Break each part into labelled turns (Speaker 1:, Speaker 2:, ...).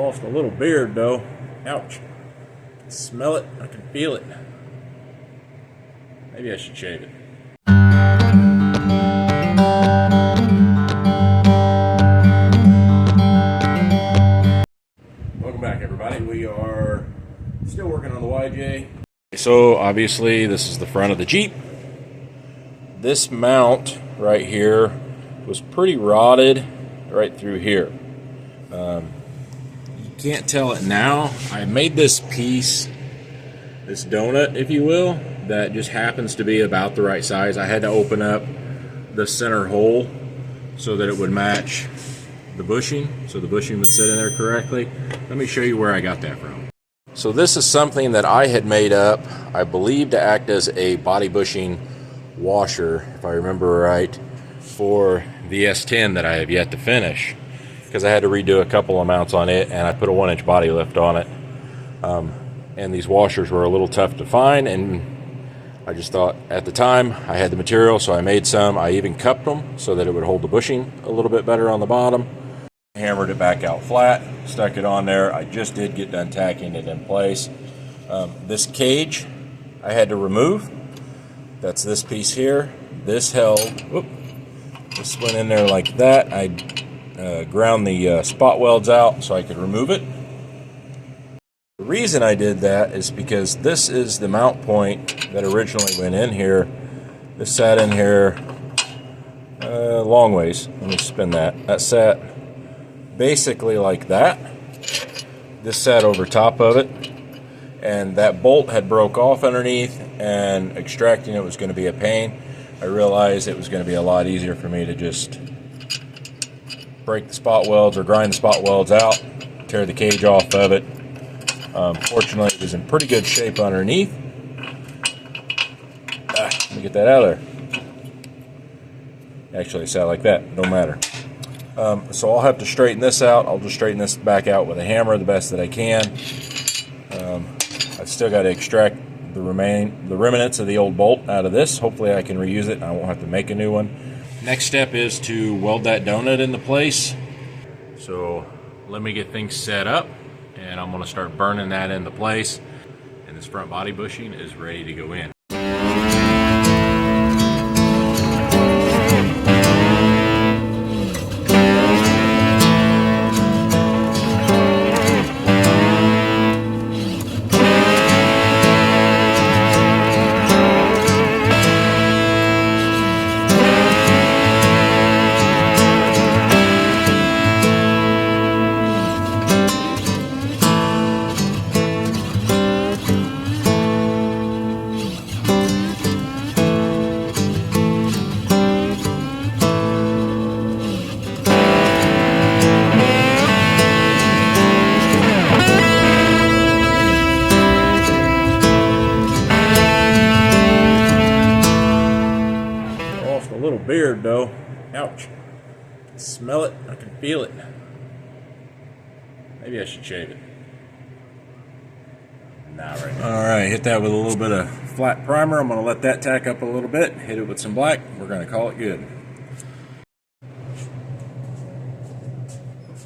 Speaker 1: Lost a little beard though. Ouch. I can smell it. I can feel it. Maybe I should shave it. Welcome back, everybody. We are still working on the YJ. So obviously this is the front of the Jeep. This mount right here was pretty rotted right through here. You can't tell it now. I made this piece, this donut, if you will, that just happens to be about the right size. I had to open up the center hole so that it would match the bushing, so the bushing would sit in there correctly. Let me show you where I got that from. So this is something that I had made up, I believe, to act as a body bushing washer, if I remember right, for the S10 that I have yet to finish, because I had to redo a couple of mounts on it, and I put a 1-inch body lift on it. And these washers were a little tough to find, and I just thought at the time I had the material, so I made some. I even cupped them so that it would hold the bushing a little bit better on the bottom. Hammered it back out flat, stuck it on there. I just did get done tacking it in place. This cage I had to remove. That's this piece here. This held, whoop, this went in there like that. I ground the spot welds out so I could remove it. The reason I did that is because this is the mount point that originally went in here. This sat in here long ways. Let me spin that. That sat basically like that. This sat over top of it, and that bolt had broke off underneath, and extracting it was going to be a pain. I realized it was going to be a lot easier for me to just break the spot welds or grind the spot welds out, tear the cage off of it. Fortunately, it was in pretty good shape underneath. Let me get that out of there. Actually, it sat like that. Don't matter. So I'll have to straighten this out. I'll just straighten this back out with a hammer the best that I can. I've still got to extract the remnants of the old bolt out of this. Hopefully I can reuse it and I won't have to make a new one. Next step is to weld that donut into place. So let me get things set up, and I'm going to start burning that into place, and this front body bushing is ready to go in. Beard though. Ouch. I can smell it. I can feel it. Maybe I should shave it. Not right now. Alright, hit that with a little bit of flat primer. I'm going to let that tack up a little bit. Hit it with some black. We're going to call it good.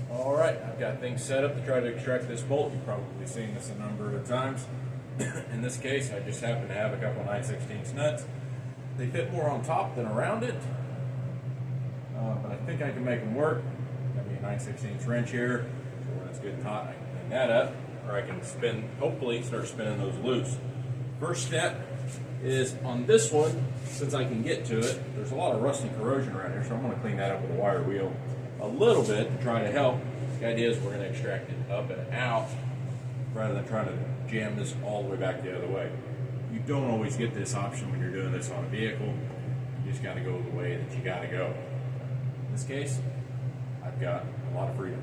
Speaker 1: Alright, I've got things set up to try to extract this bolt. You've probably seen this a number of times. In this case, I just happen to have a couple 9/16 nuts. They fit more on top than around it, but I think I can make them work. Got me a 9/16 wrench here, so when it's good and hot, I can clean that up, or I can hopefully start spinning those loose. First step is on this one, since I can get to it, there's a lot of rust and corrosion around here, so I'm going to clean that up with a wire wheel a little bit to try to help. The idea is we're going to extract it up and out rather than trying to jam this all the way back the other way. You don't always get this option when you're doing this on a vehicle. You just got to go the way that you got to go. In this case, I've got a lot of freedom.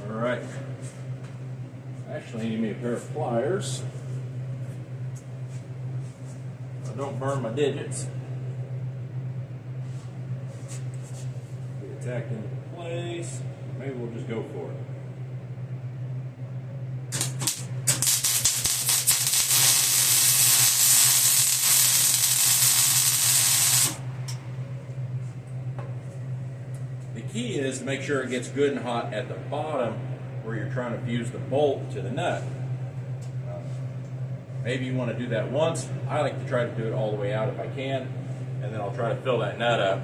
Speaker 1: All right. Actually, need me a pair of pliers. I don't burn my digits. tacked into place. Maybe we'll just go for it. The key is to make sure it gets good and hot at the bottom where you're trying to fuse the bolt to the nut. Maybe you want to do that once. I like to try to do it all the way out if I can, and then I'll try to fill that nut up.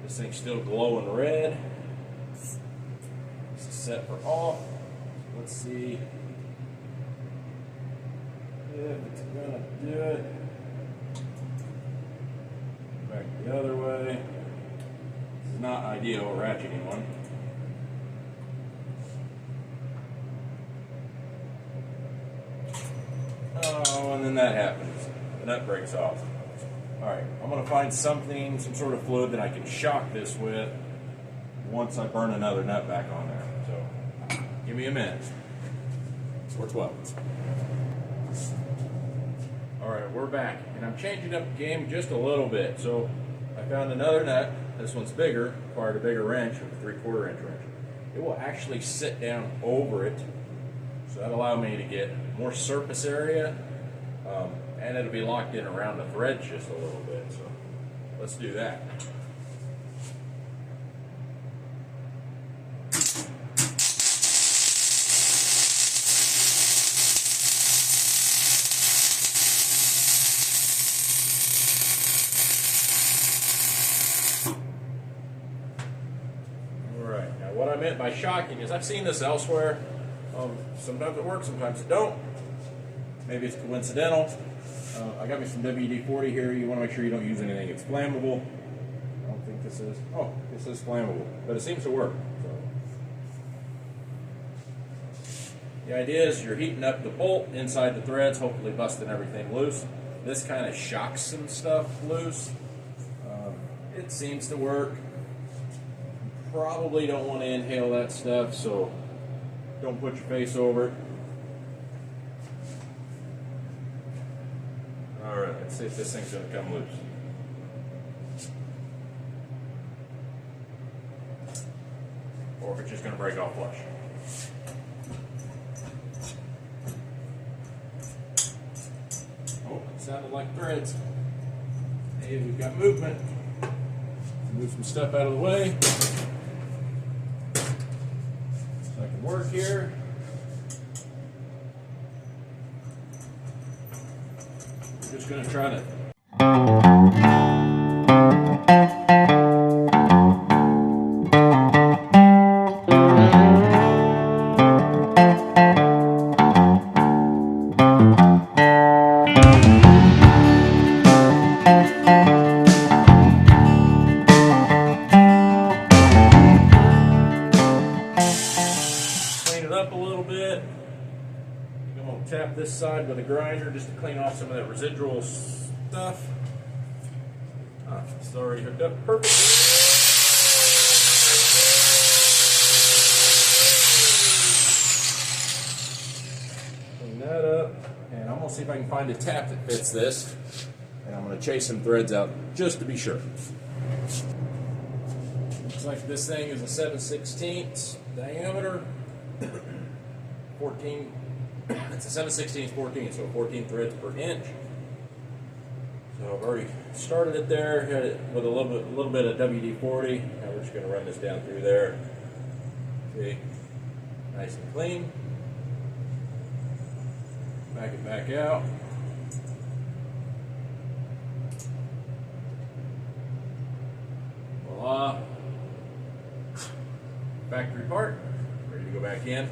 Speaker 1: This thing's still glowing red. This is set for off. Let's see if it's gonna do it. Back the other way. This is not ideal ratcheting one. Oh, and then that happens. The nut breaks off. Alright, I'm going to find something, some sort of fluid that I can shock this with once I burn another nut back on there. So, give me a minute. Or 12. Alright, we're back. And I'm changing up the game just a little bit. So, I found another nut. This one's bigger, required a bigger wrench, a 3/4 inch wrench. It will actually sit down over it. So that'll allow me to get more surface area, and it'll be locked in around the threads just a little bit. So let's do that. All right, now what I meant by shocking is I've seen this elsewhere. Sometimes it works, sometimes it don't. Maybe it's coincidental. I got me some WD-40 here. You want to make sure you don't use anything that's flammable. I don't think this is. Oh, this is flammable, but it seems to work. So. The idea is you're heating up the bolt inside the threads, hopefully busting everything loose. This kind of shocks some stuff loose. It seems to work. Probably don't want to inhale that stuff, so don't put your face over it. Alright, let's see if this thing's going to come loose. Or if it's just going to break off flush. Oh, it sounded like threads. Hey, we've got movement. Move some stuff out of the way. So I can work here. I'm just going to try to tap this side with a grinder just to clean off some of that residual stuff. It's already hooked up perfect. Clean that up, and I'm going to see if I can find a tap that fits this, and I'm going to chase some threads out just to be sure. Looks like this thing is a 7/16 diameter, 14. It's a 7/16 14, so 14 threads per inch. So I've already started it there, had it with a little bit of WD-40. Now we're just going to run this down through there. See, nice and clean. Back it back out. Voila. Factory part. Ready to go back in.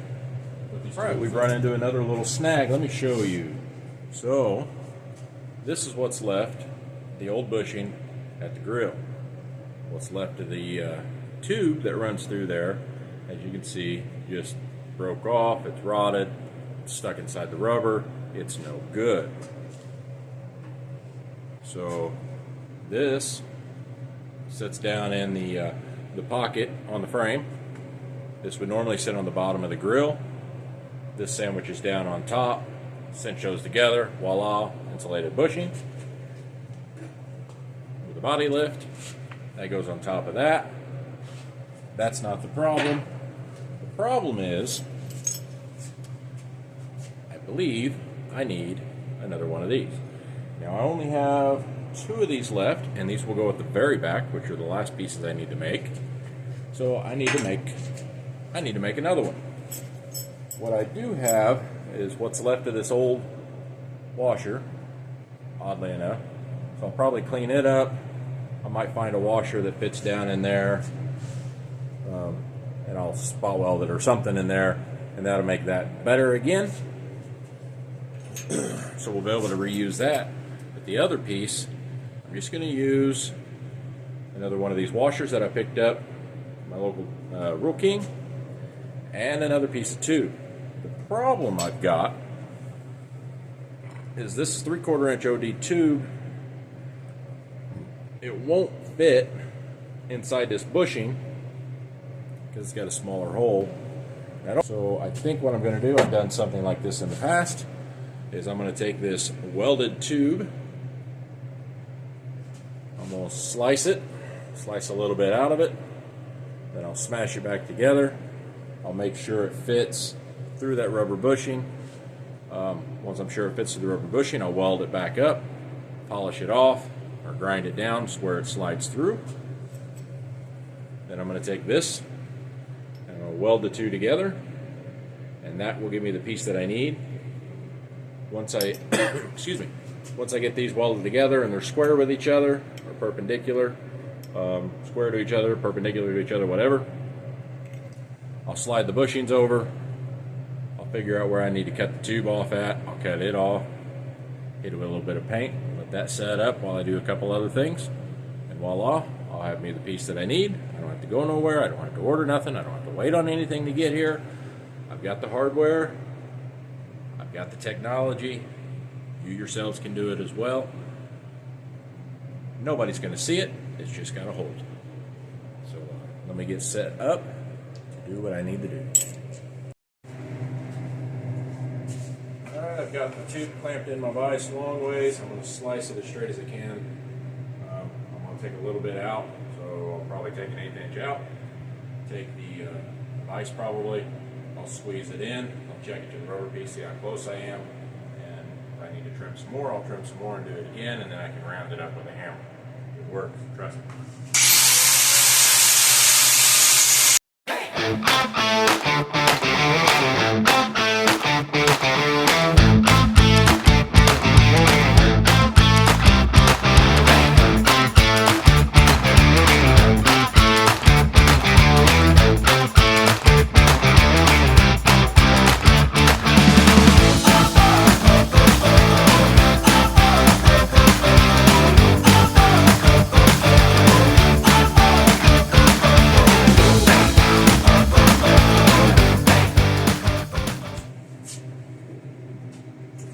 Speaker 1: Alright, we've run into another little snag. Let me show you. So, this is what's left, the old bushing at the grill. What's left of the tube that runs through there, as you can see, just broke off, it's rotted, it's stuck inside the rubber, it's no good. So, this sits down in the pocket on the frame. This would normally sit on the bottom of the grill. This sandwich is down on top, cinch those together, voila, insulated bushing. With a body lift, That goes on top of that. That's not the problem. The problem is, I believe I need another one of these. Now I only have 2 of these left, and these will go at the very back, which are the last pieces I need to make. So I need to make another one. What I do have is what's left of this old washer, oddly enough. So I'll probably clean it up. I might find a washer that fits down in there, and I'll spot weld it or something in there, and that'll make that better again. So we'll be able to reuse that. But the other piece, I'm just going to use another one of these washers that I picked up from my local Rural King, and another piece of tube. The problem I've got is this 3/4 inch OD tube. It won't fit inside this bushing because it's got a smaller hole. So I think what I'm going to do, I've done something like this in the past, is I'm going to take this welded tube, I'm going to slice a little bit out of it, then I'll smash it back together. I'll make sure it fits through that rubber bushing. Once I'm sure it fits through the rubber bushing, I'll weld it back up, polish it off, or grind it down to where it slides through. Then I'm going to take this and I'll weld the two together, and that will give me the piece that I need. Once I once I get these welded together and they're square with each other or perpendicular, square to each other, perpendicular to each other, whatever, I'll slide the bushings over. I'll figure out where I need to cut the tube off at. I'll cut it off, hit it with a little bit of paint, let that set up while I do a couple other things, and voila, I'll have me the piece that I need. I don't have to go nowhere. I don't have to order nothing. I don't have to wait on anything to get here. I've got the hardware. I've got the technology. You yourselves can do it as well. Nobody's going to see it. It's just got to hold. So let me get set up to do what I need to do. Alright, I've got the tube clamped in my vise long ways. I'm going to slice it as straight as I can. I'm going to take a little bit out, so I'll probably take an 1/8 inch out. Take the vise probably. I'll squeeze it in. I'll check it to the rubber piece, see how close I am. And if I need to trim some more, I'll trim some more and do it again, and then I can round it up with a hammer. It works, trust me.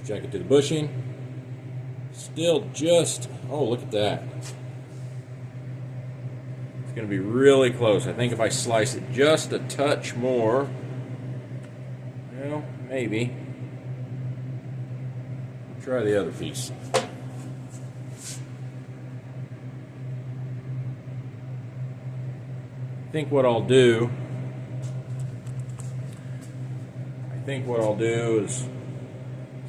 Speaker 1: Check it to the bushing. Still just, oh, look at that. It's going to be really close. I think if I slice it just a touch more, well, maybe. Try the other piece. I think what I'll do is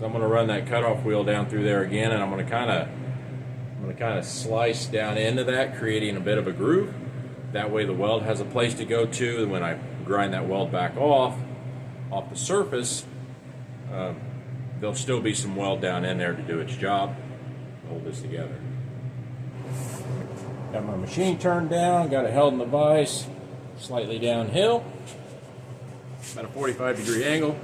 Speaker 1: I'm going to run that cutoff wheel down through there again, and I'm going to kind of slice down into that, creating a bit of a groove. That way the weld has a place to go to, and when I grind that weld back off the surface, there'll still be some weld down in there to do its job. Hold this together. Got my machine turned down, got it held in the vise, slightly downhill, about a 45-degree angle.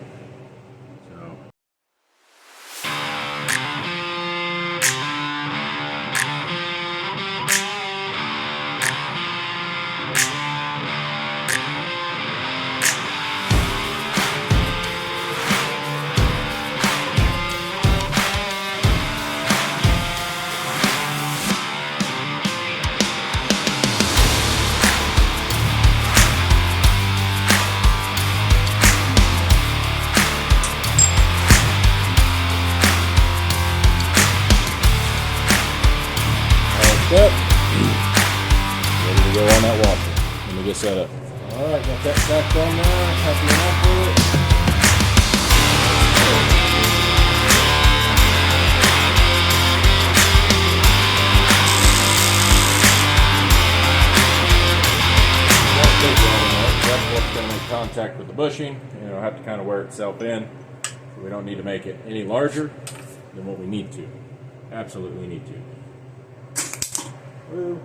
Speaker 1: set up. Alright, got that stacked on now. Happy enough with it. That's what's going to make contact with the bushing. You know, have to kind of wear itself in. So we don't need to make it any larger than what we need to. Absolutely need to. Woo.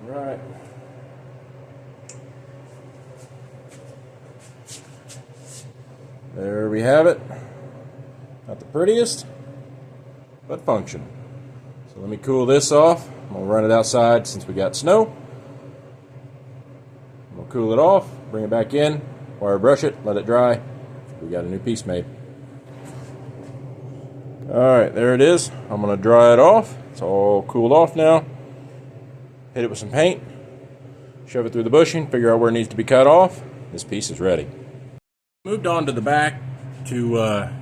Speaker 1: Right. There we have it. Not the prettiest, but function. So let me cool this off. I'm going to run it outside since we got snow. I'm going to cool it off, bring it back in, wire brush it, let it dry. We got a new piece made. Alright, there it is. I'm going to dry it off. It's all cooled off now. Hit it with some paint, shove it through the bushing, figure out where it needs to be cut off. This piece is ready. Moved on to the back to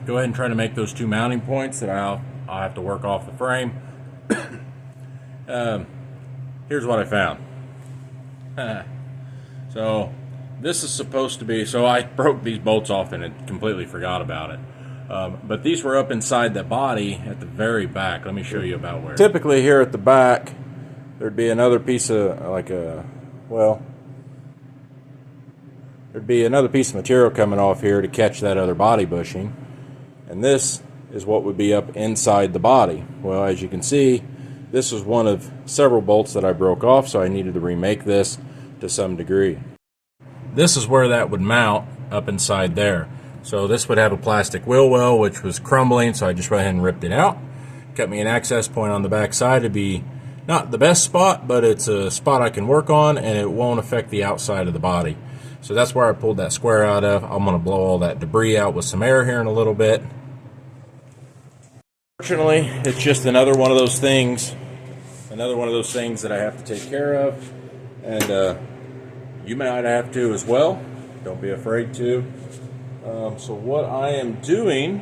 Speaker 1: go ahead and try to make those two mounting points that I'll have to work off the frame. Here's what I found. So this is supposed to be, so I broke these bolts off and had completely forgot about it. But these were up inside the body at the very back. Let me show you about where. Typically here at the back, there'd be another piece of, there'd be another piece of material coming off here to catch that other body bushing. And this is what would be up inside the body. Well, as you can see, this was one of several bolts that I broke off, so I needed to remake this to some degree. This is where that would mount up inside there. So this would have a plastic wheel well, which was crumbling, so I just went ahead and ripped it out. Cut me an access point on the back side to be not the best spot, but it's a spot I can work on, and it won't affect the outside of the body. So that's where I pulled that square out of. I'm going to blow all that debris out with some air here in a little bit. Fortunately, it's just another one of those things that I have to take care of, and you might have to as well. Don't be afraid to. So what I am doing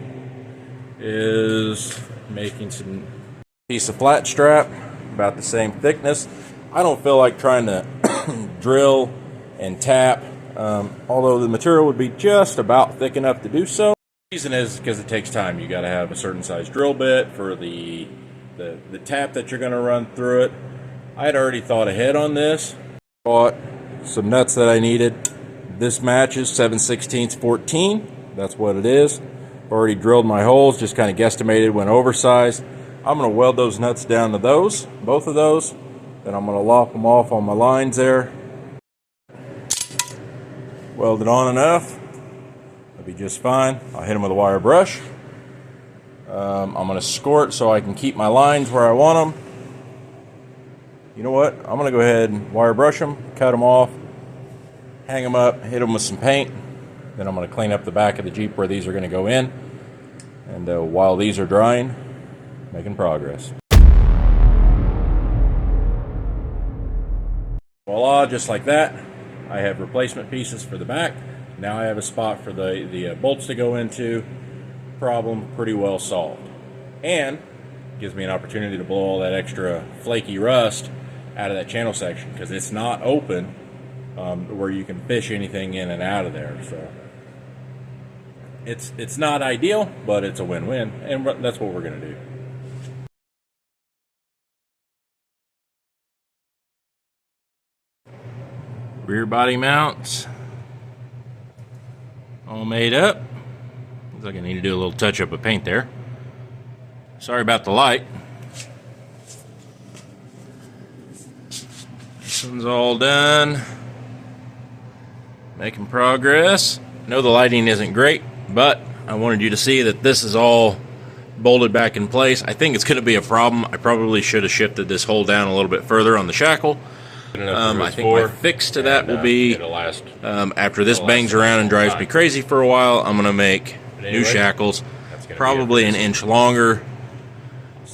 Speaker 1: is making some piece of flat strap about the same thickness. I don't feel like trying to drill and tap, although the material would be just about thick enough to do so. The reason is because it takes time. You got to have a certain size drill bit for the tap that you're going to run through it. I had already thought ahead on this. Bought some nuts that I needed. This matches 7/16 14. That's what it is. I've already drilled my holes, just kind of guesstimated when oversized. I'm going to weld those nuts down to those, both of those. Then I'm going to lop them off on my lines there. Weld it on enough. That'll be just fine. I'll hit them with a wire brush. I'm going to score it so I can keep my lines where I want them. You know what? I'm going to go ahead and wire brush them, cut them off, hang them up, hit them with some paint. Then I'm going to clean up the back of the Jeep where these are going to go in. And while these are drying, making progress. Voila, just like that. I have replacement pieces for the back. Now I have a spot for the bolts to go into. Problem pretty well solved. And gives me an opportunity to blow all that extra flaky rust out of that channel section, because it's not open where you can fish anything in and out of there. So it's not ideal, but it's a win-win, and that's what we're going to do. Rear body mounts all made up. Looks like I need to do a little touch-up of paint there. Sorry about the light. This one's all done. Making progress. I know the lighting isn't great, but I wanted you to see that this is all bolted back in place. I think it's going to be a problem. I probably should have shifted this hole down a little bit further on the shackle. I think my fix to that will be, after this bangs around and drives me crazy for a while, I'm going to make new shackles, probably an inch longer,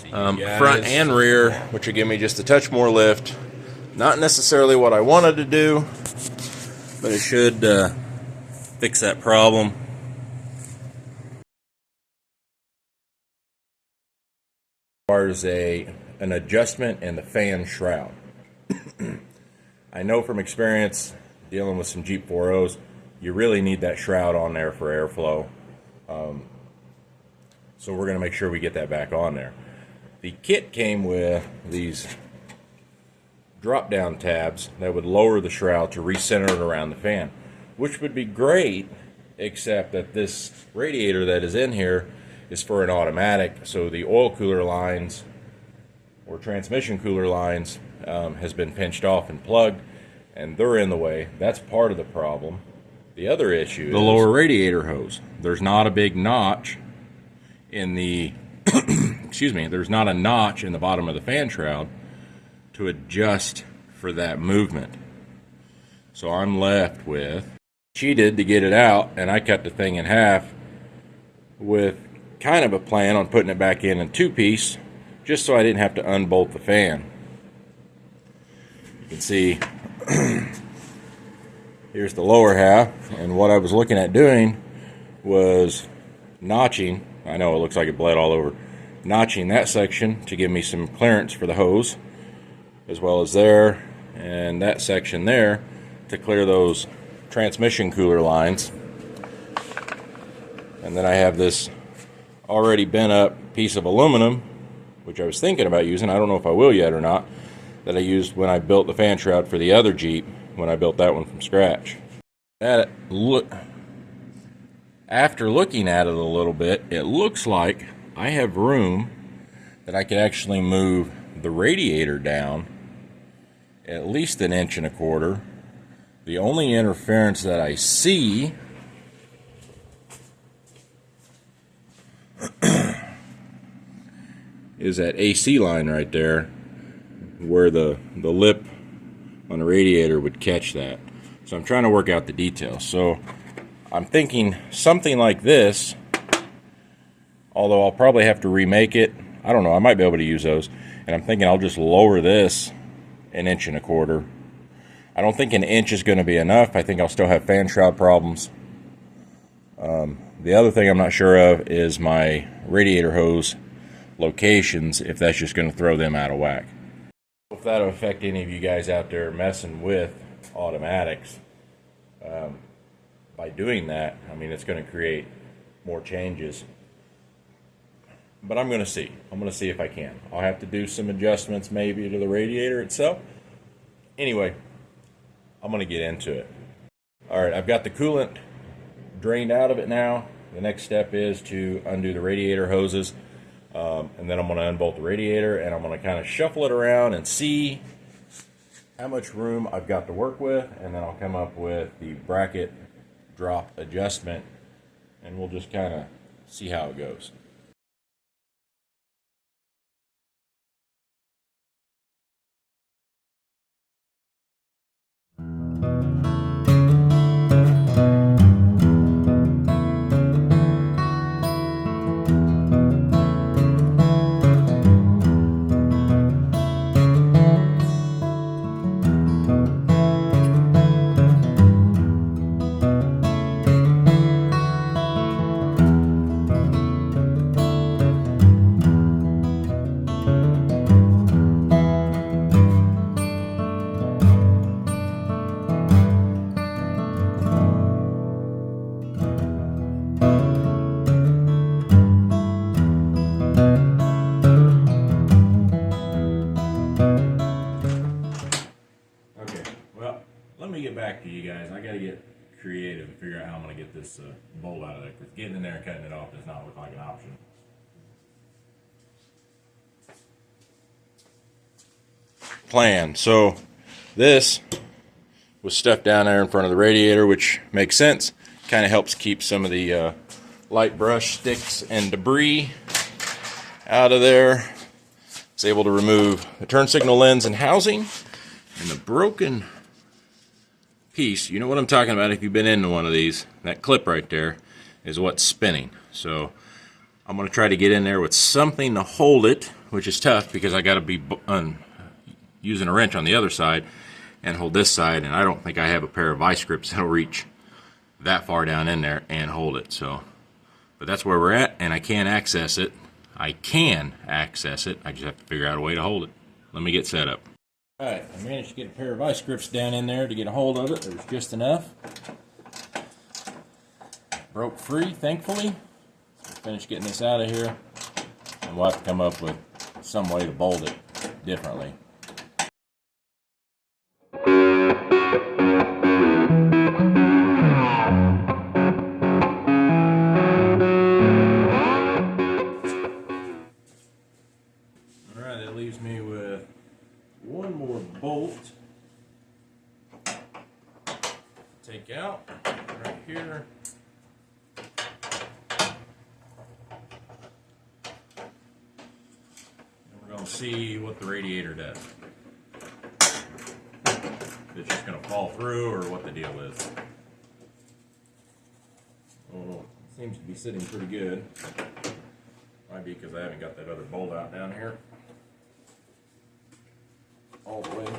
Speaker 1: front and rear, which will give me just a touch more lift. Not necessarily what I wanted to do, but it should fix that problem. As an adjustment in the fan shroud. I know from experience dealing with some Jeep 4.0s, you really need that shroud on there for airflow. So we're going to make sure we get that back on there. The kit came with these drop-down tabs that would lower the shroud to recenter it around the fan, which would be great, except that this radiator that is in here is for an automatic, so the oil cooler lines or transmission cooler lines has been pinched off and plugged, and they're in the way. That's part of the problem. The other issue is the lower radiator hose. There's not a big notch in the excuse me, there's not a notch in the bottom of the fan shroud to adjust for that movement. So I'm left with, cheated to get it out, and I cut the thing in half with kind of a plan on putting it back in two-piece, just so I didn't have to unbolt the fan. You can see here's the lower half, and what I was looking at doing was notching. I know it looks like it bled all over. Notching that section to give me some clearance for the hose, as well as there and that section there to clear those transmission cooler lines. And then I have this already bent up piece of aluminum, which I was thinking about using. I don't know if I will yet or not, that I used when I built the fan shroud for the other Jeep, when I built that one from scratch. After looking at it a little bit, it looks like I have room that I could actually move the radiator down at least 1.25 inches. The only interference that I see is that AC line right there, where the lip on the radiator would catch that. So I'm trying to work out the details. So I'm thinking something like this, although I'll probably have to remake it. I don't know, I might be able to use those. And I'm thinking I'll just lower this 1.25 inches. I don't think 1 inch is going to be enough. I think I'll still have fan shroud problems. The other thing I'm not sure of is my radiator hose locations, if that's just going to throw them out of whack. If that'll affect any of you guys out there messing with automatics, by doing that, I mean, it's going to create more changes. But I'm going to see. I'm going to see if I can. I'll have to do some adjustments maybe to the radiator itself. Anyway, I'm going to get into it. All right, I've got the coolant drained out of it now. The next step is to undo the radiator hoses. And then I'm going to unbolt the radiator, and I'm going to kind of shuffle it around and see how much room I've got to work with, and then I'll come up with the bracket drop adjustment, and we'll just kind of see how it goes. Back to you guys. I got to get creative and figure out how I'm going to get this bolt out of there, because getting in there and cutting it off does not look like an option. Plan. So this was stuffed down there in front of the radiator, which makes sense. Kind of helps keep some of the light brush sticks and debris out of there. It's able to remove the turn signal lens and housing, and the broken piece, you know what I'm talking about if you've been into one of these. That clip right there is what's spinning. So I'm going to try to get in there with something to hold it, which is tough because I got to be using a wrench on the other side and hold this side, and I don't think I have a pair of vice grips that'll reach that far down in there and hold it. So, but that's where we're at, and I can't access it. I can access it. I just have to figure out a way to hold it. Let me get set up. Alright, I managed to get a pair of vice grips down in there to get a hold of it. There's just enough. Broke free, thankfully. So finish getting this out of here. And we'll have to come up with some way to bolt it differently. Alright, that leaves me with one more bolt. Take out right here. And we're going to see what the radiator does. If it's just going to fall through or what the deal is. Oh, it seems to be sitting pretty good. Might be because I haven't got that other bolt out down here all the way. That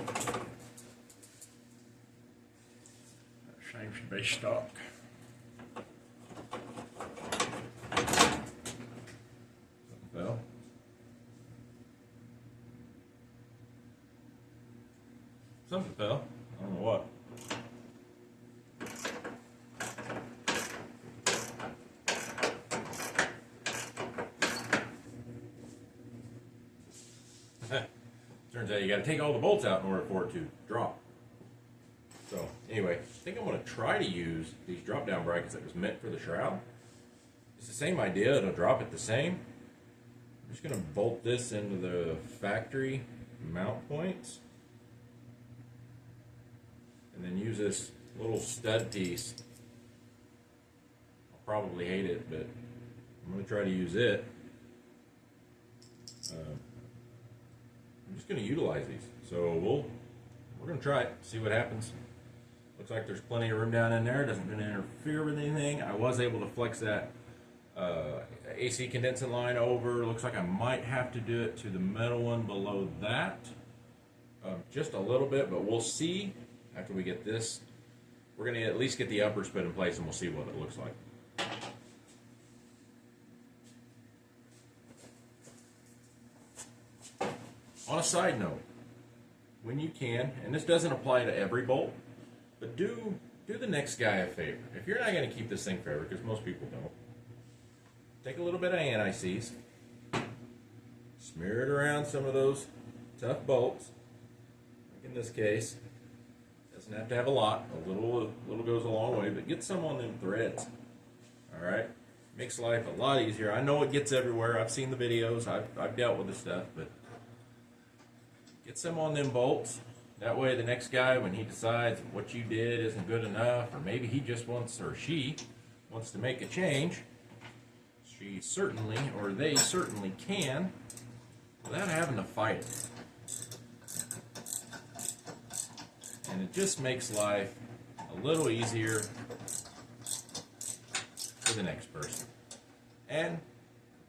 Speaker 1: seems to be stuck. Something fell. Something fell. I don't know what. Turns out you got to take all the bolts out in order for it to drop. So anyway, I think I'm going to try to use these drop down brackets that was meant for the shroud. It's the same idea, it'll drop it the same. I'm just going to bolt this into the factory mount points. And then use this little stud piece. I'll probably hate it, but I'm going to try to use it. I'm just going to utilize these. So we're going to try it, see what happens. Looks like there's plenty of room down in there. It doesn't interfere with anything. I was able to flex that AC condensing line over. Looks like I might have to do it to the metal one below that. Just a little bit, but we'll see after we get this. We're going to at least get the uppers put in place and we'll see what it looks like. On a side note, when you can, and this doesn't apply to every bolt, but do the next guy a favor. If you're not going to keep this thing forever, because most people don't, take a little bit of anti-seize, smear it around some of those tough bolts. Like in this case, doesn't have to have a lot. A little goes a long way, but get some on them threads. All right, makes life a lot easier. I know it gets everywhere. I've seen the videos. I've dealt with this stuff, but get some on them bolts. That way the next guy, when he decides what you did isn't good enough, or maybe he just wants, or she wants to make a change, she certainly, or they certainly can, without having to fight it. And it just makes life a little easier for the next person. And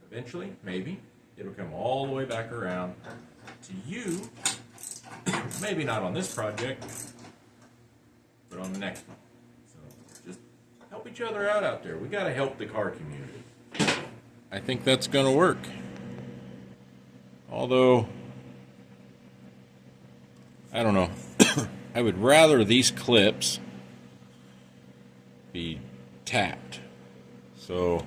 Speaker 1: eventually, maybe, it'll come all the way back around to you, maybe not on this project, but on the next one. So just help each other out there. We got to help the car community. I think that's going to work. Although, I don't know. I would rather these clips be tapped. So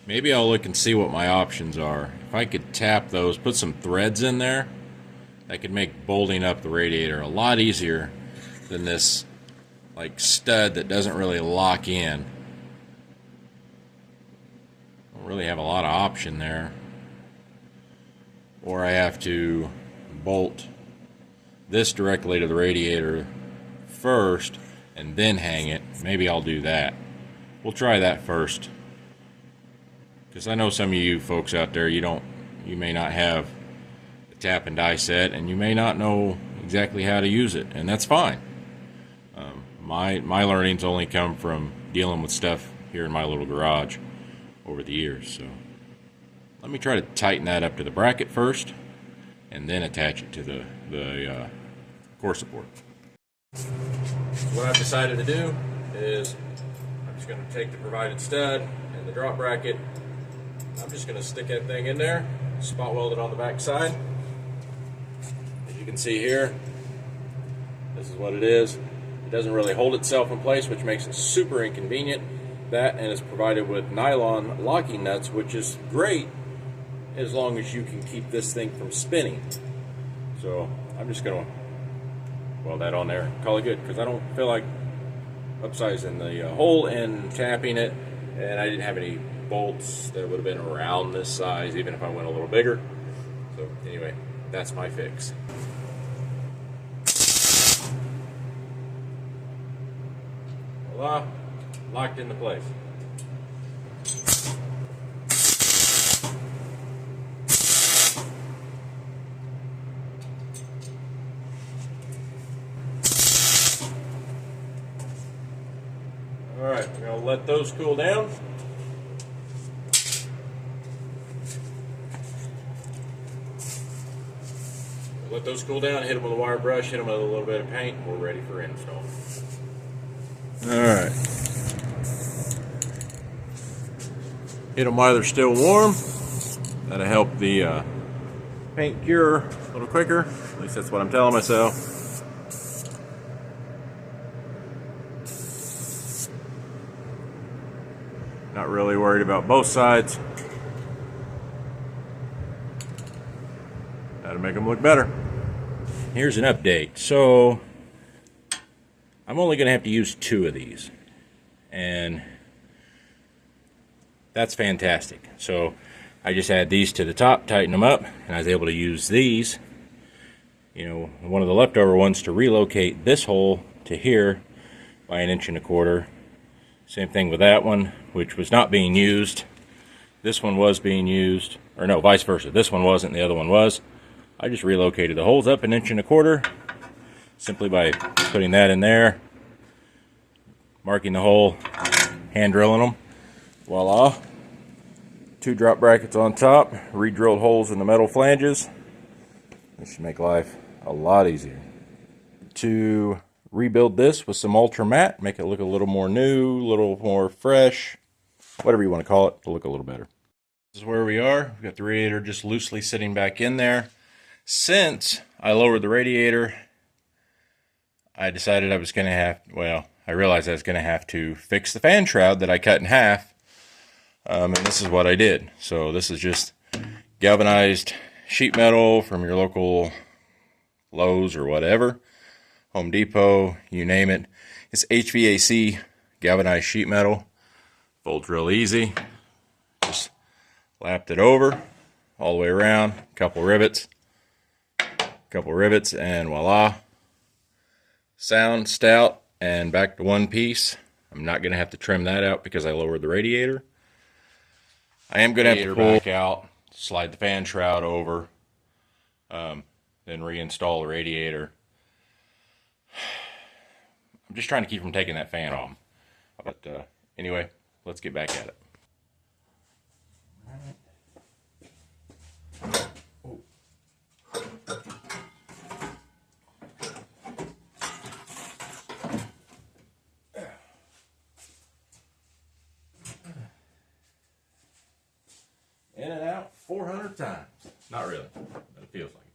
Speaker 1: maybe I'll look and see what my options are. If I could tap those, put some threads in there, that could make bolting up the radiator a lot easier than this like stud that doesn't really lock in. Don't really have a lot of option there. Or I have to bolt this directly to the radiator first and then hang it. Maybe I'll do that. We'll try that first. Because I know some of you folks out there, you may not have a tap and die set, and you may not know exactly how to use it, and that's fine. My learnings only come from dealing with stuff here in my little garage over the years. So let me try to tighten that up to the bracket first, and then attach it to the core support. What I've decided to do is I'm just going to take the provided stud and the drop bracket, I'm just going to stick that thing in there, spot weld it on the back side. As you can see here, this is what it is. It doesn't really hold itself in place, which makes it super inconvenient. That, and it's provided with nylon locking nuts, which is great as long as you can keep this thing from spinning. So I'm just going to weld that on there, call it good, because I don't feel like upsizing the hole and tapping it, and I didn't have any bolts that would have been around this size even if I went a little bigger. So anyway, that's my fix. Voila, locked into place. All right, we're gonna let those cool down. Let those cool down, hit them with a wire brush, hit them with a little bit of paint, and we're ready for install. Alright. Hit them while they're still warm. That'll help the paint cure a little quicker. At least that's what I'm telling myself. Not really worried about both sides. That'll make them look better. Here's an update. So I'm only going to have to use 2 of these, and that's fantastic. So I just add these to the top, tighten them up, and I was able to use these, one of the leftover ones, to relocate this hole to here by 1.25 inches. Same thing with that one, which was not being used. This one was being used, or no, vice versa. This one wasn't, the other one was. I just relocated the holes up 1.25 inches simply by putting that in there, marking the hole, hand drilling them. Voila. 2 drop brackets on top, re-drilled holes in the metal flanges. This should make life a lot easier. To rebuild this with some ultra matte, make it look a little more new, a little more fresh, whatever you want to call it, to look a little better. This is where we are. We've got the radiator just loosely sitting back in there. Since I lowered the radiator, I decided I was going to have, I realized I was going to have to fix the fan shroud that I cut in half. And this is what I did. So this is just galvanized sheet metal from your local Lowe's or whatever, Home Depot, you name it. It's HVAC galvanized sheet metal. Folds real easy. Just lapped it over all the way around, couple rivets, and voila. Sound, stout, and back to one piece. I'm not going to have to trim that out because I lowered the radiator. I am going to have to pull back out, slide the fan shroud over, then reinstall the radiator. I'm just trying to keep from taking that fan off. But anyway, let's get back at it. In and out 400 times. Not really, but it feels like it.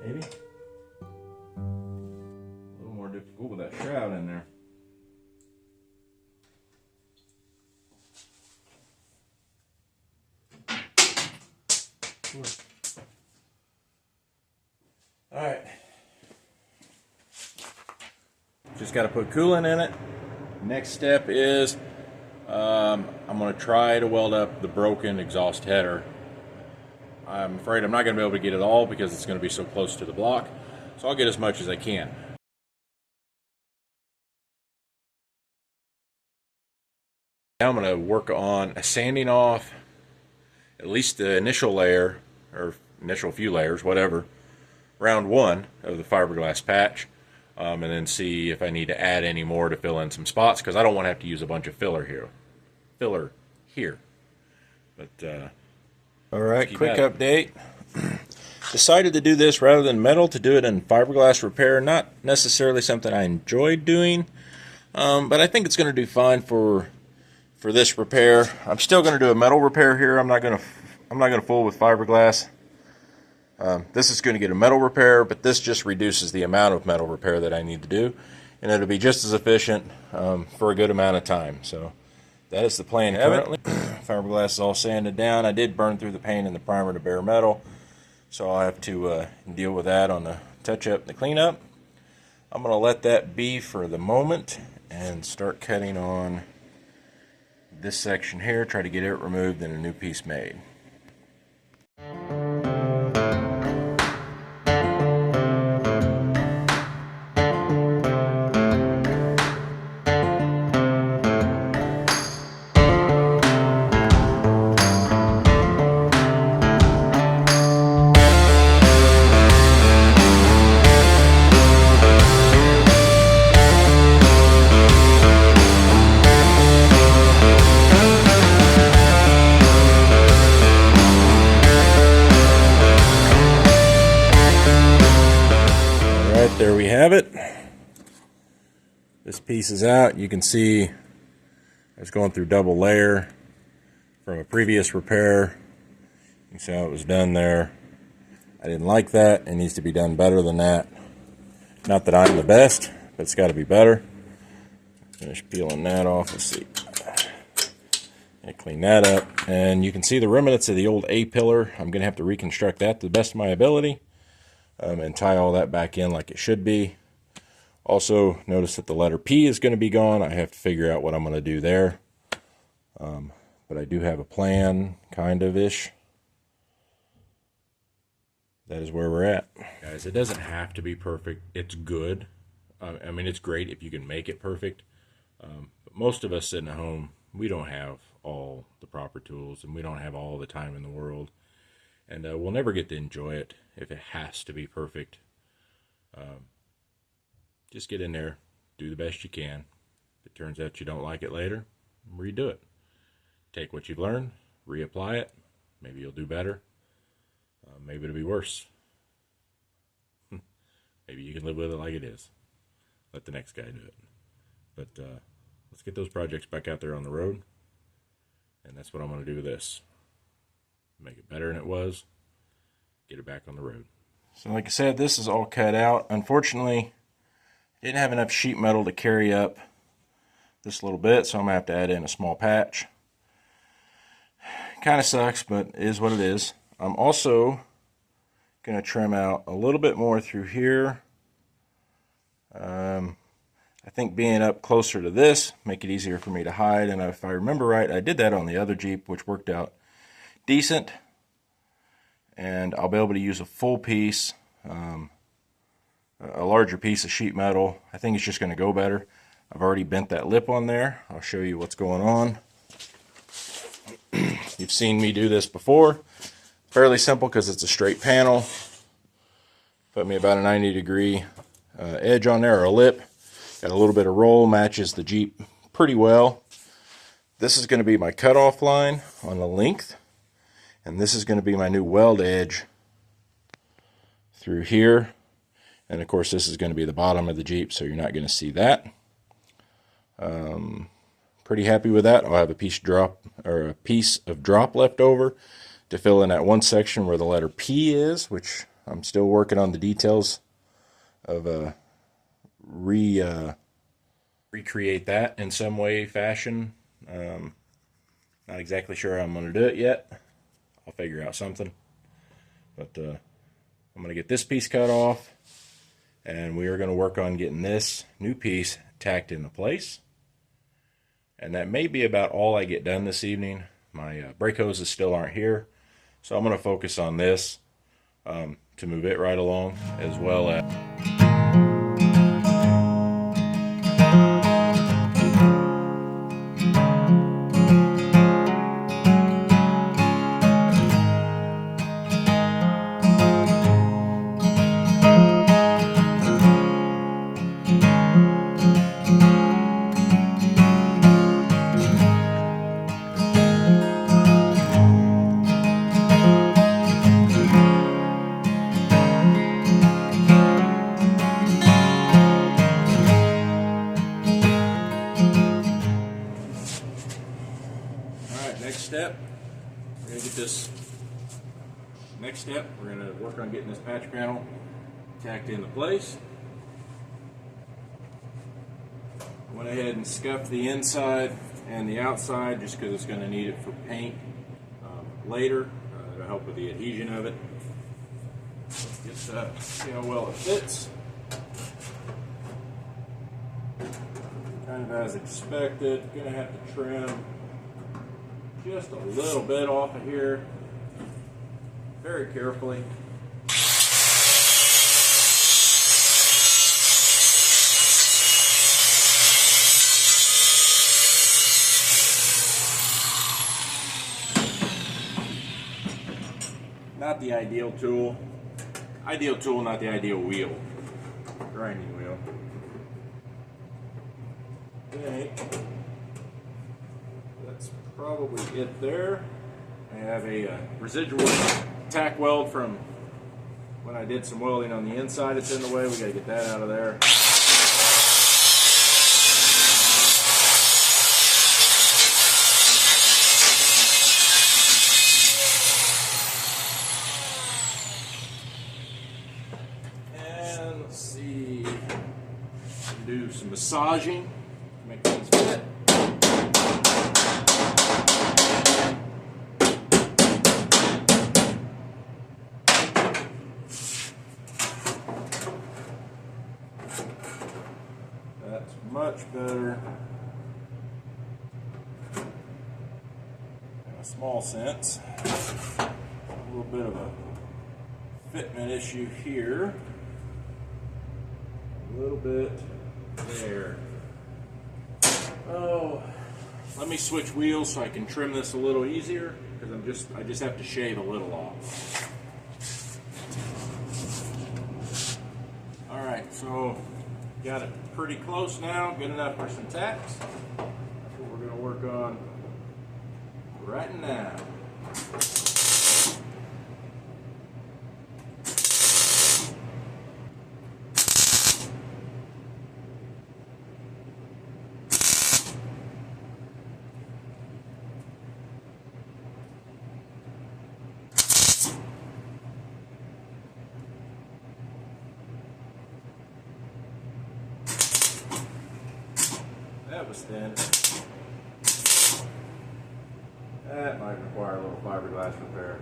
Speaker 1: Maybe. A little more difficult with that shroud in there. Alright. Just got to put coolant in it. Next step is I'm going to try to weld up the broken exhaust header. I'm afraid I'm not going to be able to get it all because it's going to be so close to the block. So I'll get as much as I can. Now I'm going to work on sanding off at least the initial layer, or initial few layers, whatever, round one of the fiberglass patch, and then see if I need to add any more to fill in some spots, because I don't want to have to use a bunch of filler here. But all right, quick update. Decided to do this rather than metal, to do it in fiberglass repair. Not necessarily something I enjoyed doing, but I think it's going to do fine for this repair. I'm still going to do a metal repair here. I'm not going to fool with fiberglass. This is going to get a metal repair, but this just reduces the amount of metal repair that I need to do, and it'll be just as efficient for a good amount of time. So that is the plan currently. Fiberglass is all sanded down. I did burn through the paint and the primer to bare metal, so I'll have to deal with that on the touch-up and the cleanup. I'm going to let that be for the moment and start cutting on this section here, try to get it removed and a new piece made. There we have it. This piece is out. You can see I was going through double layer from a previous repair. You can see how it was done there. I didn't like that. It needs to be done better than that. Not that I'm the best, but it's got to be better. Finish peeling that off. Let's see. And clean that up. And you can see the remnants of the old A-pillar. I'm going to have to reconstruct that to the best of my ability. And tie all that back in like it should be. Also, notice that the letter P is going to be gone. I have to figure out what I'm going to do there. But I do have a plan, kind of-ish. That is where we're at. Guys, it doesn't have to be perfect. It's good. I mean, it's great if you can make it perfect. But most of us sitting at home, we don't have all the proper tools, and we don't have all the time in the world. And we'll never get to enjoy it if it has to be perfect. Just get in there, do the best you can. If it turns out you don't like it later, redo it. Take what you've learned, reapply it. Maybe you'll do better. Maybe it'll be worse. Maybe you can live with it like it is. Let the next guy do it. But let's get those projects back out there on the road. And that's what I'm going to do with this. Make it better than it was. Get it back on the road. So like I said, this is all cut out. Unfortunately, I didn't have enough sheet metal to carry up this little bit, so I'm going to have to add in a small patch. Kind of sucks, but it is what it is. I'm also going to trim out a little bit more through here. I think being up closer to this make it easier for me to hide, and if I remember right, I did that on the other Jeep, which worked out decent. And I'll be able to use a full piece, a larger piece of sheet metal. I think it's just going to go better. I've already bent that lip on there. I'll show you what's going on. You've seen me do this before. Fairly simple because it's a straight panel. Put me about a 90-degree edge on there, or a lip. Got a little bit of roll, matches the Jeep pretty well. This is going to be my cutoff line on the length. And this is going to be my new weld edge through here. And of course this is going to be the bottom of the Jeep, so you're not going to see that. Pretty happy with that. I'll have a piece of drop left over to fill in that one section where the letter P is, which I'm still working on the details of recreate that in some way, fashion. Not exactly sure how I'm going to do it yet. I'll figure out something. But I'm going to get this piece cut off, and we are going to work on getting this new piece tacked into place. And that may be about all I get done this evening. My brake hoses still aren't here, so I'm going to focus on this to move it right along, as well as next step, we're going to work on getting this patch panel tacked into place. Went ahead and scuffed the inside and the outside just because it's going to need it for paint later. It'll help with the adhesion of it. Let's see how well it fits. Kind of as expected. Going to have to trim just a little bit off of here, very carefully. Not the ideal tool. Ideal tool, not the ideal wheel. Grinding wheel. Okay. That's probably it there. I have a residual tack weld from when I did some welding on the inside. It's in the way. We got to get that out of there. And let's see. Do some massaging to make things fit. That's much better in a small sense. A little bit of a fitment issue here. A little bit there. Oh, let me switch wheels so I can trim this a little easier, because I just have to shave a little off. All right, so got it pretty close now, good enough for some tacks. That's what we're going to work on right now. That was thin. That might require a little fiberglass repair.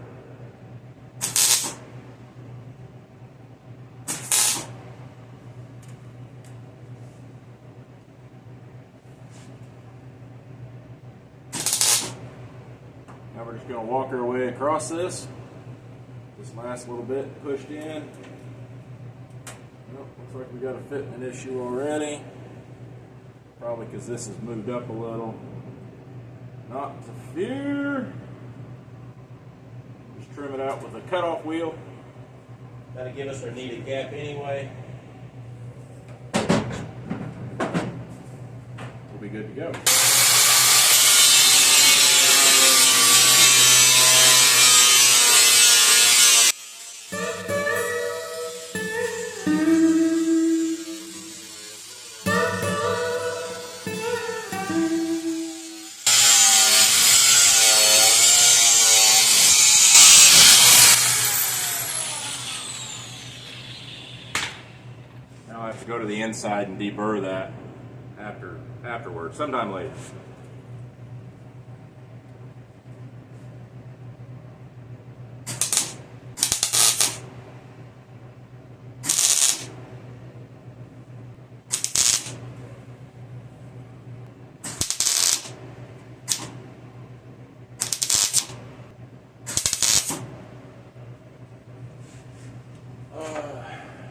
Speaker 1: Now we're just going to walk our way across this. This last little bit pushed in. Well, looks like we got a fitment issue already. Probably because this has moved up a little. Not to fear. Just trim it out with a cutoff wheel. That'll give us our needed gap anyway. We'll be good to go. Now I have to go to the inside and deburr that afterwards, sometime later.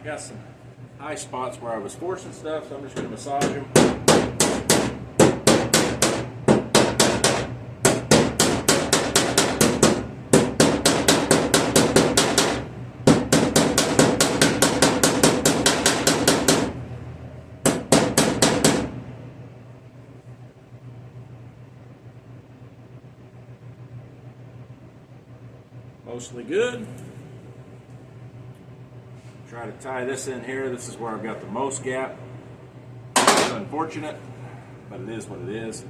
Speaker 1: got some high spots where I was forcing stuff, so I'm just going to massage them. Mostly good. Try to tie this in here. This is where I've got the most gap. It's unfortunate, but it is what it is.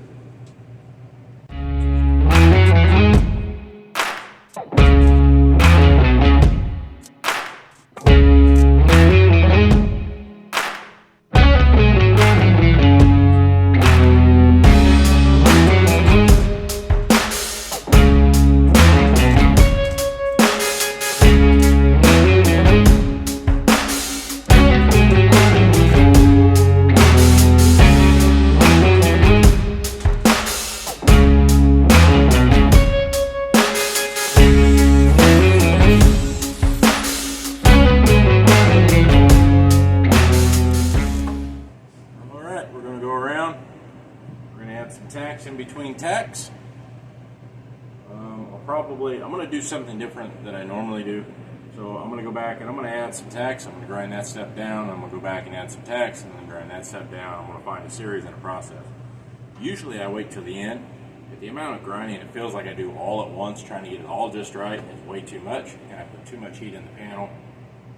Speaker 1: In between tacks. I'm going to do something different than I normally do. So I'm going to go back and I'm going to add some tacks. I'm going to grind that step down. I'm going to go back and add some tacks and then grind that step down. I'm going to find a series and a process. Usually I wait till the end. But the amount of grinding, it feels like I do all at once, trying to get it all just right, is way too much. And I put too much heat in the panel.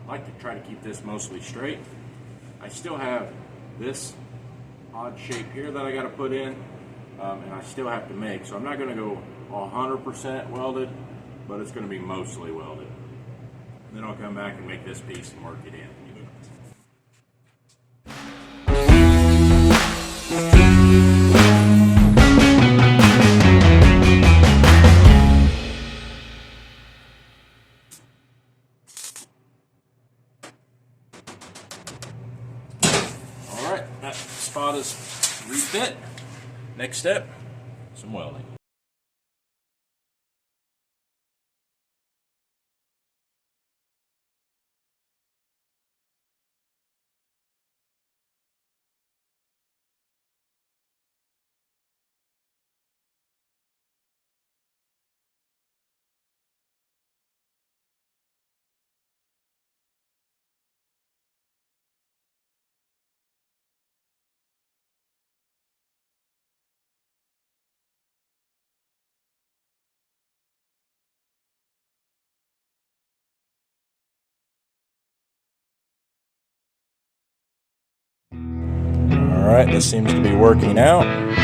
Speaker 1: I like to try to keep this mostly straight. I still have this odd shape here that I got to put in. And I still have to make, so I'm not going to go 100% welded, but it's going to be mostly welded. And then I'll come back and make this piece and work it in. All right, that spot is refit. Next step, some welding. Alright, this seems to be working out. I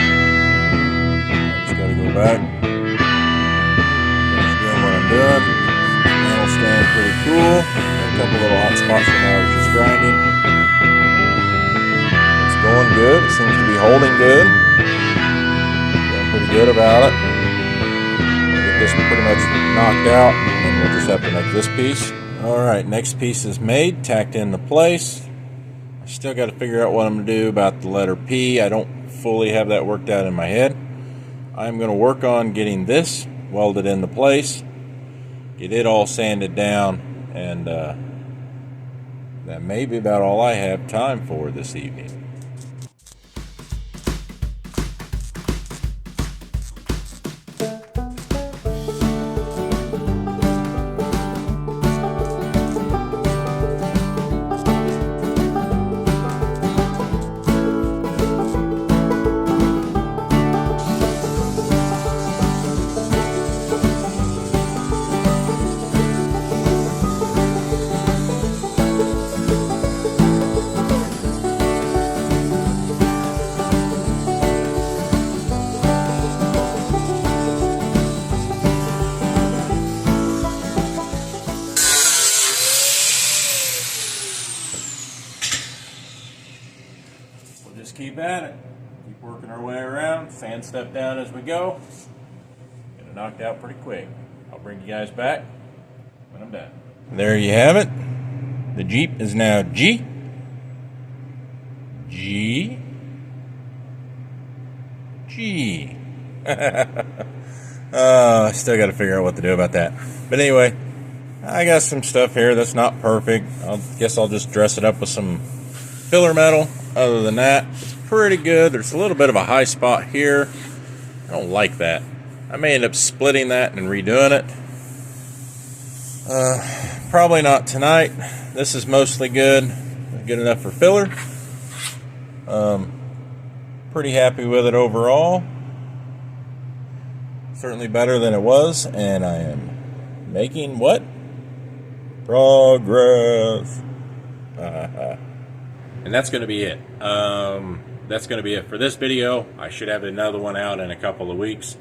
Speaker 1: just gotta go back. Finish doing what I'm doing. Panel's staying pretty cool. Got a couple little hot spots from where I was just grinding. It's going good. It seems to be holding good. Feeling pretty good about it. I'll get this pretty much knocked out, and we'll just have to make this piece. Alright, next piece is made, tacked into place. Still got to figure out what I'm going to do about the letter P. I don't fully have that worked out in my head. I'm going to work on getting this welded into place, get it all sanded down, and that may be about all I have time for this evening. Keep at it. Keep working our way around. Sand step down as we go. Get it knocked out pretty quick. I'll bring you guys back when I'm done. There you have it. The Jeep is now G. G. G. I still got to figure out what to do about that. But anyway, I got some stuff here that's not perfect. I guess I'll just dress it up with some filler metal. Other than that, it's pretty good. There's a little bit of a high spot here. I don't like that. I may end up splitting that and redoing it. Probably not tonight. This is mostly good. Good enough for filler. Pretty happy with it overall. Certainly better than it was, and I am making what? Progress. And that's going to be it. That's going to be it for this video. I should have another one out in a couple of weeks.